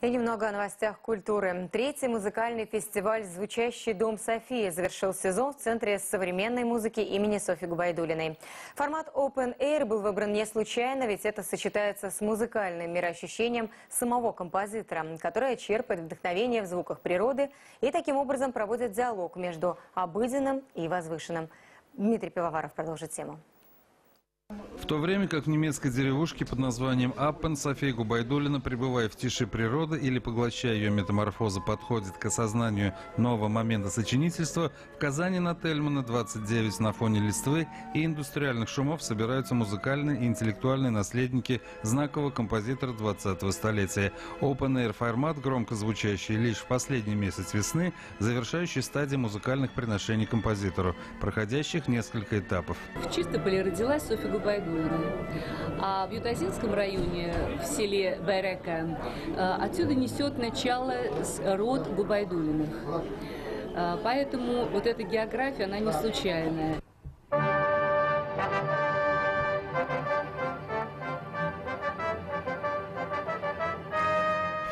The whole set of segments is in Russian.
И немного о новостях культуры. Третий музыкальный фестиваль «Звучащий дом Софии» завершил сезон в Центре современной музыки имени Софьи Губайдуллиной. Формат Open Air был выбран не случайно, ведь это сочетается с музыкальным мироощущением самого композитора, которое черпает вдохновение в звуках природы и таким образом проводит диалог между обыденным и возвышенным. Дмитрий Пивоваров продолжит тему. В то время как в немецкой деревушке под названием Аппен София Губайдуллина, пребывая в тиши природы или поглощая ее метаморфозы, подходит к осознанию нового момента сочинительства, в Казани на Тельмана 29 на фоне листвы и индустриальных шумов собираются музыкальные и интеллектуальные наследники знакового композитора 20-го столетия. Open Air формат, громко звучащий лишь в последний месяц весны, завершающий стадии музыкальных приношений композитору, проходящих несколько этапов. В Чистополе родилась Софья Губайдуллина, а в Ютазинском районе, в селе Байрека, отсюда несет начало род Губайдуллиных. Поэтому вот эта география, она не случайная.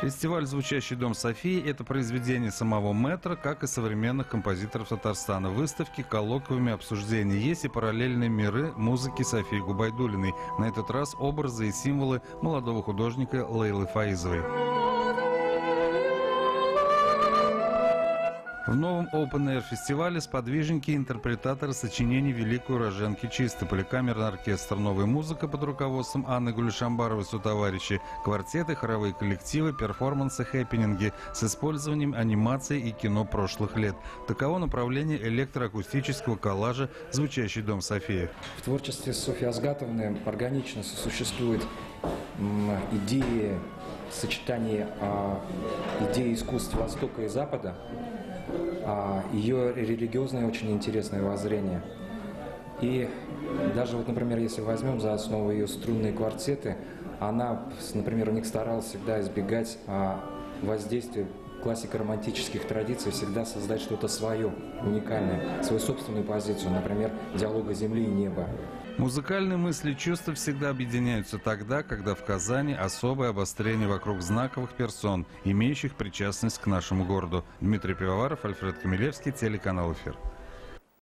Фестиваль «Звучащий дом Софии» – это произведение самого мэтра, как и современных композиторов Татарстана. Выставки, коллоквиумы, обсуждения. Есть и параллельные миры музыки Софии Губайдуллиной. На этот раз образы и символы молодого художника Лейлы Фаизовой. В новом Open Air фестивале сподвижники и интерпретаторы сочинений великой уроженки Чистополя, камерный оркестр «Новая музыка» под руководством Анны Гулишамбаровой сотоварищи, квартеты, хоровые коллективы, перформансы, хэппининги с использованием анимации и кино прошлых лет. Таково направление электроакустического коллажа «Звучащий дом Софии». В творчестве Софьи Азгатовны органично сосуществует идеи сочетания идеи искусств Востока и Запада, ее религиозное очень интересное воззрение. И даже, вот, например, если возьмем за основу ее струнные квартеты, она, например, у них старалась всегда избегать воздействия классико-романтических традиций, всегда создать что-то свое, уникальное, свою собственную позицию, например, диалога земли и неба. Музыкальные мысли и чувства всегда объединяются тогда, когда в Казани особое обострение вокруг знаковых персон, имеющих причастность к нашему городу. Дмитрий Пивоваров, Альфред Камилевский, телеканал «Эфир».